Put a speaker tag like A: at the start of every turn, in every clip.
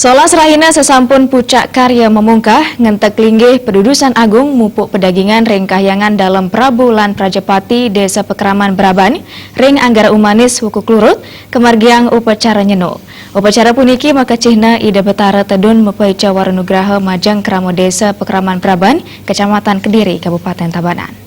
A: Solas rahina sesampun pucak karya memungkah, ngentek linggih pedudusan agung mupuk pedagingan ring kahyangan dalam Prabu lan Prajapati Desa Pekraman Braban, ring Anggara Umanis Hukuk Lurut, kemargiang upacara nyenuk. Upacara puniki makacihna Ida Betara Tedun Mepaica Warunugraha Majang Kramo Desa Pekraman Braban, Kecamatan Kediri, Kabupaten Tabanan.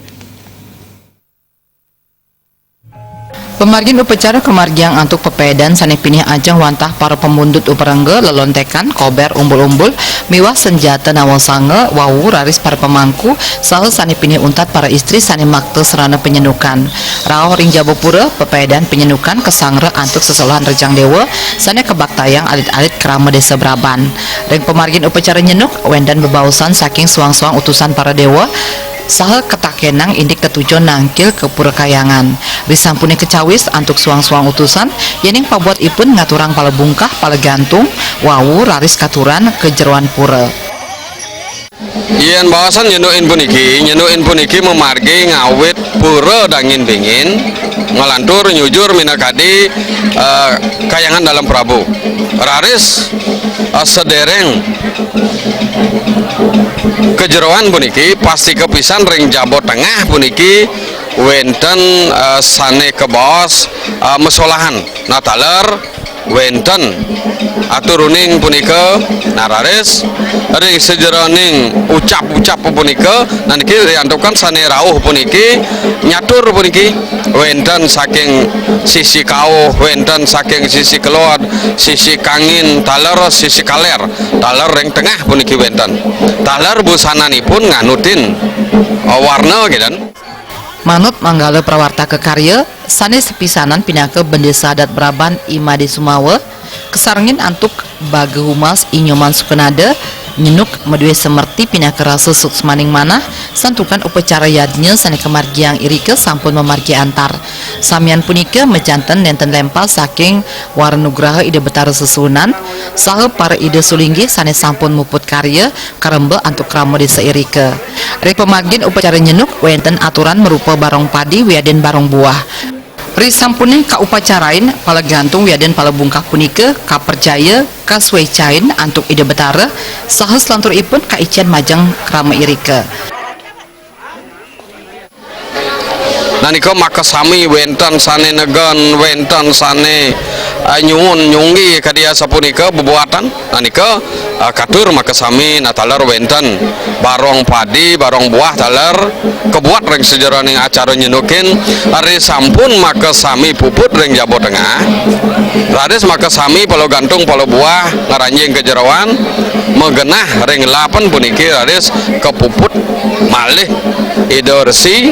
B: Pemargin upacara kemargiang antuk pepedan sane pinih ajang wantah para pemundut uperangge lelontekan kober umbul-umbul miwah senjata nawasange wawu raris para pemangku saha sane pinih untat para istri sane makte serana penyenukan rao ring Jabopura pepedan penyenukan kesangre antuk sesolohan rejang dewa sane kebaktayang alit-alit krama desa Braban ring pemargin upacara nyenuk wendan bebausan saking suang-suang utusan para dewa saha ketakenang indik ketujuan nangkil ke pura kayangan risampune kecawis antuk suang-suang utusan yening pabuat ipun ngaturang pala bungkah pala gantung wawu raris katuran ke jeroan pura.
C: Yen bawasan nyenuin puniki memargi ngawit pura dangin dingin ngelantur nyujur minakadi kayangan dalam Prabu raris sedereng kejeroan puniki pasti kepisan ring Jabo Tengah puniki wenten sane kebos mesolahan nataler wenten aturuning punika nararis ring sejeroning ucap-ucap punika nanti diantukan sane rauh puniki nyatur puniki wenten saking sisi kauh wenten saking sisi keluar sisi kangin taler sisi kaler taler ring tengah puniki wenten taler busananipun nganutin warna gitu.
B: Manut manggala prawarta kekarya sane sepisanan pinake bendesa adat Braban Imade Sumawe kesarngin antuk bage humas inyoman sukenade nyenuk medue semerti pinake rasa suksmaning manah santukan upacara yadnya sane kemargiang irike sampun memargi antar samian punika mejanten nenten lempal saking Warunugraha Ida Betara Sesunan saha para ide sulinggi sane sampun muput karya karembe antuk kramo desa irike rek pemargin upacara nyenuk wenten aturan merupa barong padi wiaden barong buah risampune ka upacarain pala gantung wiaden pala bungkah punika ka percaya ka suecain antuk Ida Betara saha selanturipun ka ician majang krama irike.
C: Nanika makasami wenten sane negon wenten sane nyungun nyunggi kadia sapunika bebuatan nanika katur makasami nataler wenten barong padi barong buah taler kebuat ring sejeroning acara nyenukin hari sampun makasami puput ring Jabo Tengah raris makasami palo gantung palo buah ngaranjing kejeroan megenah ring 8 puniki raris kepuput malih Ida Resi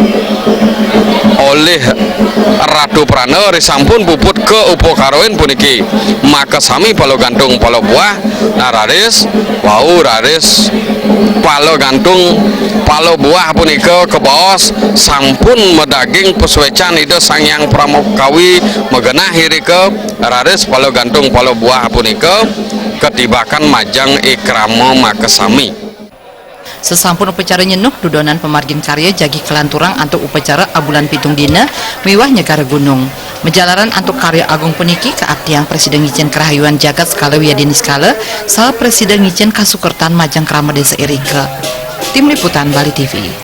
C: oleh Ratu Prana risampun puput ke upokaroin puniki maka sami palo gantung palo buah nah raris wau raris palo gantung palo buah punika ke bawos sampun medaging pesuecan ide sangyang pramukawi megenah hirike raris palo gantung palo buah punika ketibakan majang ikramo makasami.
B: Sesampun upacara nyenuk dudonan pemargin karya jagi kelanturang antuk upacara abulan pitung dina miwah nyegara gunung menjalaran antuk karya agung puniki keaktiang Presiden Ngijen Kerahayuan Jagat skala wiadini skala saha Presiden Ngijen Kasukertan Majang Krama Desa Irike. Tim Liputan Bali TV.